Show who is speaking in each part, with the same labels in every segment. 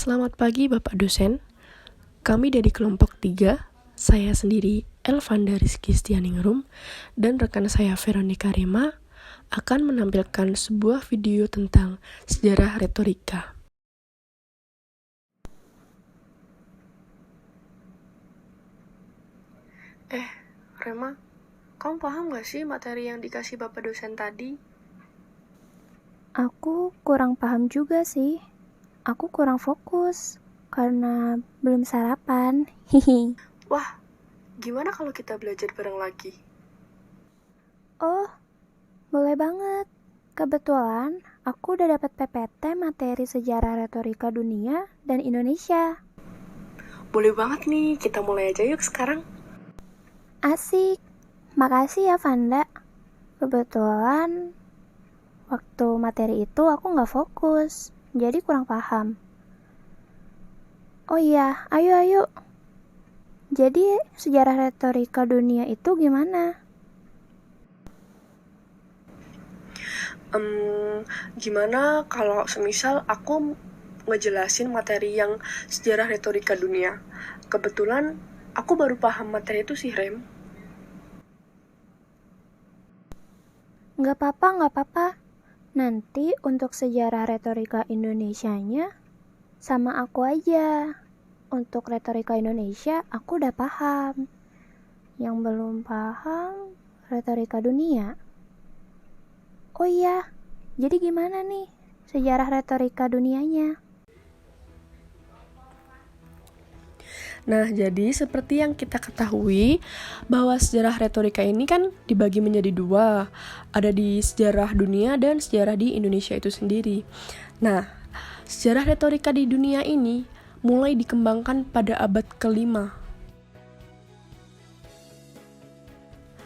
Speaker 1: Selamat pagi Bapak dosen. Kami dari kelompok 3, saya sendiri Elvanda Rizky Stianingrum dan rekan saya Veronica Rema akan menampilkan sebuah video tentang sejarah retorika. Rema, kamu paham gak sih materi yang dikasih Bapak dosen tadi?
Speaker 2: Aku kurang paham juga sih. Aku kurang fokus karena belum sarapan. Hihi.
Speaker 1: Wah, gimana kalau kita belajar bareng lagi?
Speaker 2: Oh, boleh banget. Kebetulan aku udah dapat PPT materi sejarah retorika dunia dan Indonesia.
Speaker 1: Boleh banget nih, kita mulai aja yuk sekarang.
Speaker 2: Asik. Makasih ya Vanda. Kebetulan waktu materi itu aku nggak fokus, jadi kurang paham. Oh iya, ayo. Jadi sejarah retorika dunia itu gimana?
Speaker 1: Gimana kalau semisal aku ngejelasin materi yang sejarah retorika dunia? Kebetulan aku baru paham materi itu sih, Rem.
Speaker 2: Nggak apa-apa. Nanti untuk sejarah retorika Indonesianya sama aku aja. Untuk retorika Indonesia aku udah paham. Yang belum paham retorika dunia. Oh iya, jadi gimana nih sejarah retorika dunianya?
Speaker 1: Nah, jadi seperti yang kita ketahui bahwa sejarah retorika ini kan dibagi menjadi dua. Ada di sejarah dunia dan sejarah di Indonesia itu sendiri. Nah, sejarah retorika di dunia ini mulai dikembangkan pada abad ke-5.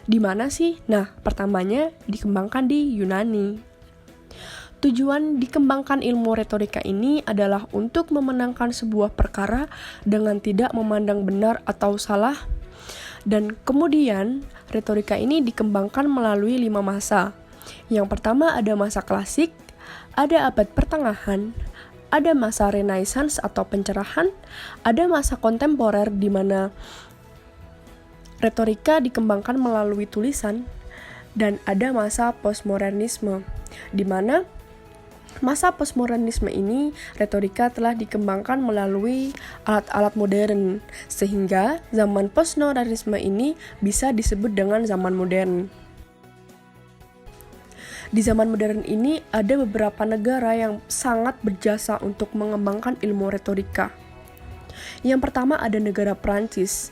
Speaker 1: Di mana sih? Nah, pertamanya dikembangkan di Yunani. Tujuan dikembangkan ilmu retorika ini adalah untuk memenangkan sebuah perkara dengan tidak memandang benar atau salah. Dan kemudian, retorika ini dikembangkan melalui 5 masa. Yang pertama ada masa klasik, ada abad pertengahan, ada masa Renaissance atau pencerahan, ada masa kontemporer di mana retorika dikembangkan melalui tulisan, dan ada masa postmodernisme, di mana masa postmodernisme ini retorika telah dikembangkan melalui alat-alat modern, sehingga zaman postmodernisme ini bisa disebut dengan zaman modern. Di zaman modern ini ada beberapa negara yang sangat berjasa untuk mengembangkan ilmu retorika. Yang pertama ada negara Prancis.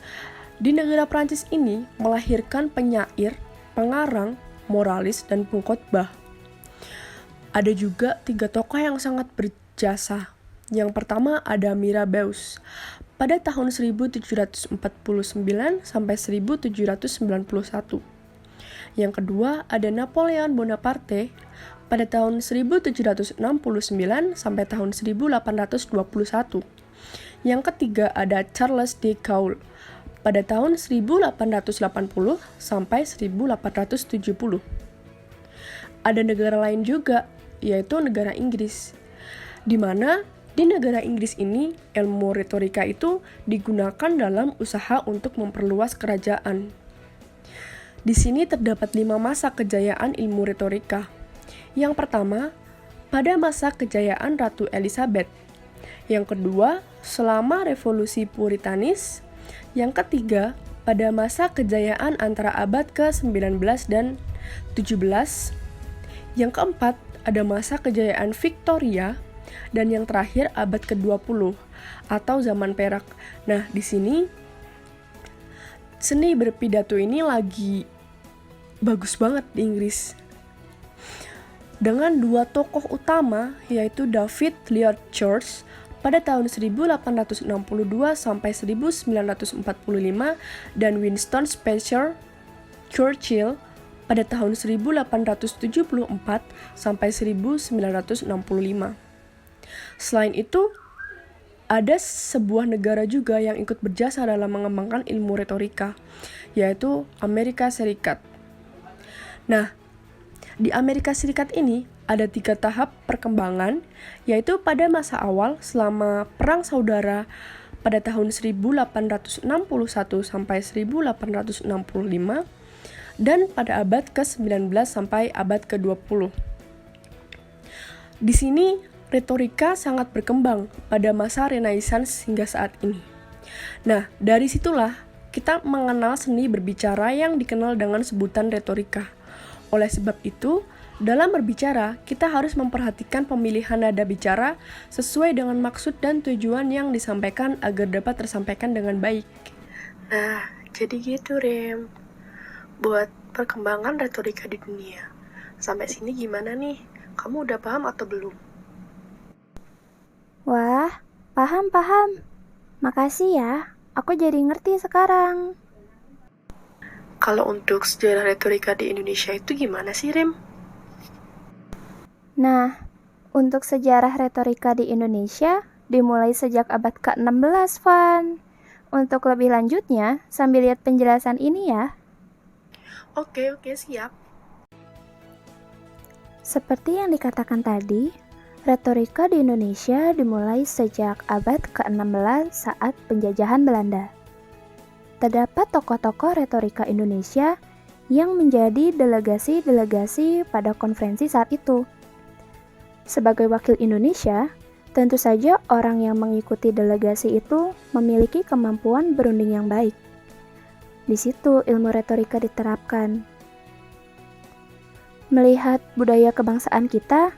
Speaker 1: Di negara Prancis ini melahirkan penyair, pengarang, moralis, dan pengkhotbah. Ada juga 3 tokoh yang sangat berjasa. Yang pertama ada Mirabeau pada tahun 1749 sampai 1791. Yang kedua ada Napoleon Bonaparte pada tahun 1769 sampai tahun 1821. Yang ketiga ada Charles de Gaulle pada tahun 1880 sampai 1870. Ada negara lain juga, yaitu negara Inggris, di mana di negara Inggris ini ilmu retorika itu digunakan dalam usaha untuk memperluas kerajaan. Di sini terdapat 5 masa kejayaan ilmu retorika. Yang pertama, pada masa kejayaan Ratu Elizabeth. Yang kedua, selama revolusi Puritanis. Yang ketiga, pada masa kejayaan antara abad ke-19 dan 17. Yang keempat, ada masa kejayaan Victoria. Dan yang terakhir, abad ke-20 atau zaman perak. Nah, di sini seni berpidato ini lagi bagus banget di Inggris. Dengan 2 tokoh utama, yaitu David Lloyd George pada tahun 1862 sampai 1945 dan Winston Spencer Churchill pada tahun 1874 sampai 1965. Selain itu, ada sebuah negara juga yang ikut berjasa dalam mengembangkan ilmu retorika, yaitu Amerika Serikat. Nah, di Amerika Serikat ini ada 3 tahap perkembangan, yaitu pada masa awal selama Perang Saudara pada tahun 1861 sampai 1865, dan pada abad ke-19 sampai abad ke-20. Di sini, retorika sangat berkembang pada masa Renaissance hingga saat ini. Nah, dari situlah kita mengenal seni berbicara yang dikenal dengan sebutan retorika. Oleh sebab itu, dalam berbicara, kita harus memperhatikan pemilihan nada bicara sesuai dengan maksud dan tujuan yang disampaikan agar dapat tersampaikan dengan baik.
Speaker 3: Nah, jadi gitu, Rem. Buat perkembangan retorika di dunia. Sampai sini gimana nih? Kamu udah paham atau belum?
Speaker 2: Wah, paham. Makasih ya, aku jadi ngerti sekarang.
Speaker 3: Kalau untuk sejarah retorika di Indonesia itu gimana sih, Rem?
Speaker 2: Nah, untuk sejarah retorika di Indonesia dimulai sejak abad ke-16, Van. Untuk lebih lanjutnya, sambil lihat penjelasan ini ya.
Speaker 3: Oke, siap.
Speaker 2: Seperti yang dikatakan tadi, retorika di Indonesia dimulai sejak abad ke-16 saat penjajahan Belanda. Terdapat tokoh-tokoh retorika Indonesia yang menjadi delegasi-delegasi pada konferensi saat itu. Sebagai wakil Indonesia, tentu saja orang yang mengikuti delegasi itu memiliki kemampuan berunding yang baik. Di situ ilmu retorika diterapkan. Melihat budaya kebangsaan kita,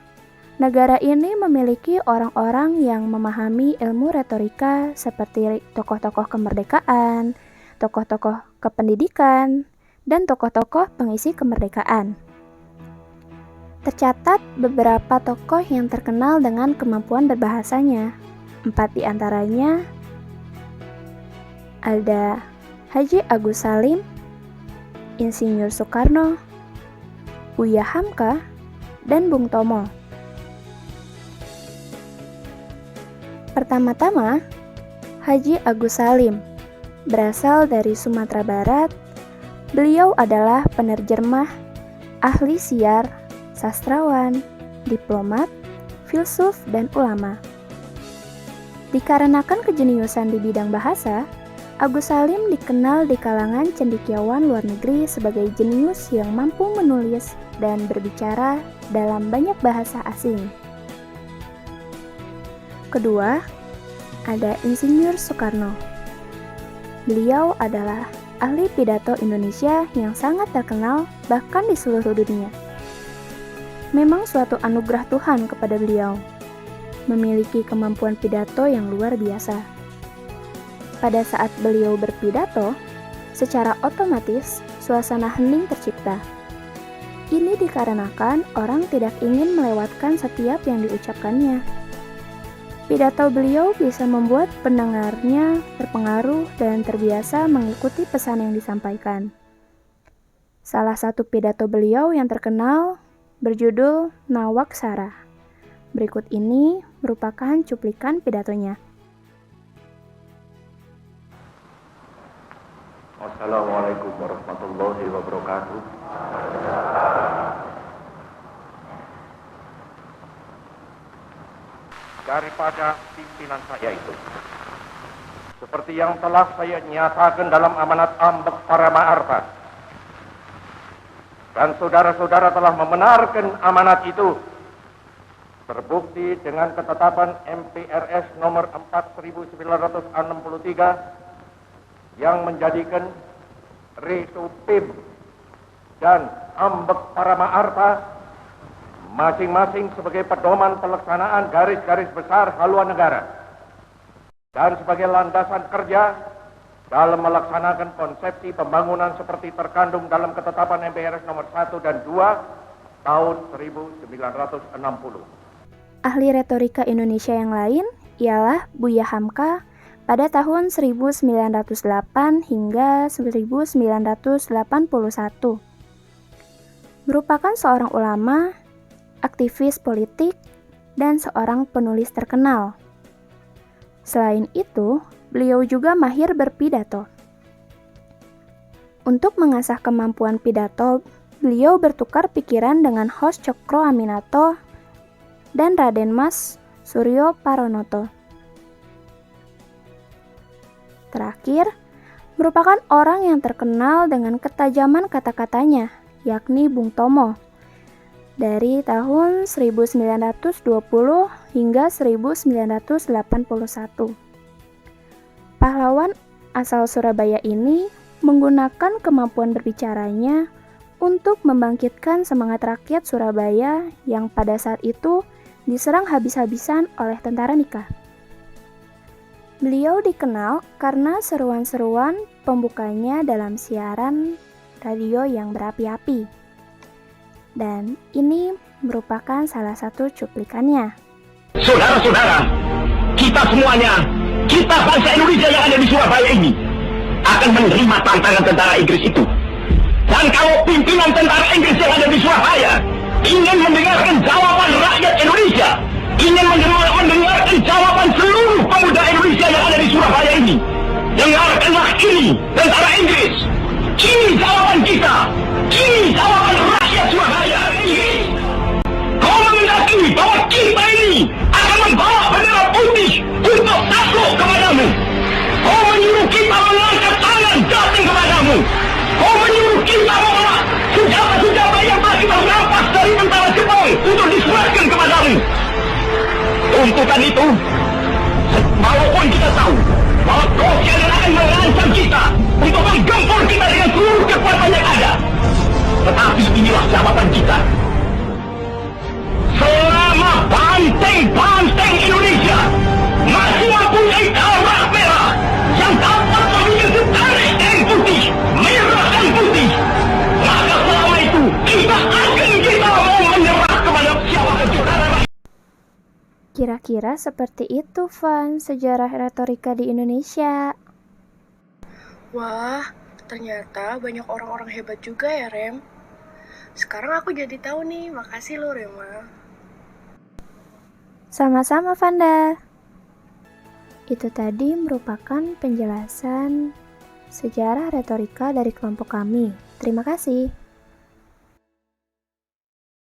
Speaker 2: negara ini memiliki orang-orang yang memahami ilmu retorika seperti tokoh-tokoh kemerdekaan, tokoh-tokoh kependidikan, dan tokoh-tokoh pengisi kemerdekaan. Tercatat beberapa tokoh yang terkenal dengan kemampuan berbahasanya. 4 di antaranya ada Haji Agus Salim, Insinyur Soekarno, Buya Hamka, dan Bung Tomo. Pertama-tama, Haji Agus Salim berasal dari Sumatera Barat. Beliau adalah penerjemah, ahli siar, sastrawan, diplomat, filsuf, dan ulama. Dikarenakan kejeniusan di bidang bahasa, Agus Salim dikenal di kalangan cendekiawan luar negeri sebagai jenius yang mampu menulis dan berbicara dalam banyak bahasa asing. Kedua, ada Insinyur Soekarno. Beliau adalah ahli pidato Indonesia yang sangat terkenal bahkan di seluruh dunia. Memang suatu anugerah Tuhan kepada beliau, memiliki kemampuan pidato yang luar biasa. Pada saat beliau berpidato, secara otomatis suasana hening tercipta. Ini dikarenakan orang tidak ingin melewatkan setiap yang diucapkannya. Pidato beliau bisa membuat pendengarnya terpengaruh dan terbiasa mengikuti pesan yang disampaikan. Salah satu pidato beliau yang terkenal berjudul Nawaksara. Berikut ini merupakan cuplikan pidatonya.
Speaker 4: Assalamualaikum warahmatullahi wabarakatuh. Daripada pimpinan saya itu, seperti yang telah saya nyatakan dalam amanat Ambek Paramaarta, dan saudara-saudara telah membenarkan amanat itu, terbukti dengan ketetapan MPRS nomor 4963 yang menjadikan Reso PIM dan Ambek Paramaarta masing-masing sebagai pedoman pelaksanaan garis-garis besar haluan negara dan sebagai landasan kerja dalam melaksanakan konsepsi pembangunan seperti terkandung dalam ketetapan MPRS nomor 1 dan 2 tahun 1960.
Speaker 2: Ahli retorika Indonesia yang lain ialah Buya Hamka pada tahun 1908 hingga 1981. Merupakan seorang ulama, aktivis politik, dan seorang penulis terkenal. Selain itu, beliau juga mahir berpidato. Untuk mengasah kemampuan pidato, beliau bertukar pikiran dengan host Cokro Aminoto dan Raden Mas Suryo Paronoto. Terakhir, merupakan orang yang terkenal dengan ketajaman kata-katanya, yakni Bung Tomo. Dari tahun 1920 hingga 1981. Pahlawan asal Surabaya ini menggunakan kemampuan berbicaranya untuk membangkitkan semangat rakyat Surabaya yang pada saat itu diserang habis-habisan oleh tentara Nika. Beliau dikenal karena seruan-seruan pembukanya dalam siaran radio yang berapi-api. Dan ini merupakan salah satu cuplikannya.
Speaker 5: Saudara-saudara, kita semuanya, kita bangsa Indonesia yang ada di Surabaya ini akan menerima tantangan tentara Inggris itu. Dan kalau pimpinan tentara Inggris yang ada di Surabaya ingin mendengarkan jawaban rakyat Indonesia, ingin mendengarkan jawaban seluruh pemuda Indonesia yang ada di Surabaya ini, dengarkanlah ini tentara Inggris. Ini jawaban kita. Ini jawaban rakyat Surabaya. Kau menghendaki bahwa kita ini akan membawa bendera putih untuk takluk kepadamu. Kau menyuruh kita mengangkat tangan datang kepadamu. Kau menyuruh kita menolak senjata-senjata yang telah kita rampas dari tentara Jepang untuk diserahkan kepadamu. Tuntutan itu, walaupun kita tahu bahwa kau sekalian akan mengancam kita untuk menggempur kita dengan seluruh kekuatan yang ada, tetapi inilah jawaban kita. Selama banteng-banteng Indonesia masih mempunyai darah merah yang dapat memiliki setarik dan putih, merah dan putih, maka selama itu kita mau menyerah kepada siapa juga.
Speaker 2: Kira-kira seperti itu, Van, sejarah retorika di Indonesia.
Speaker 3: Wah, ternyata banyak orang-orang hebat juga ya, Rem. Sekarang aku jadi tahu nih, makasih lo, Rema.
Speaker 2: Sama-sama, Vanda. Itu tadi merupakan penjelasan sejarah retorika dari kelompok kami. Terima kasih.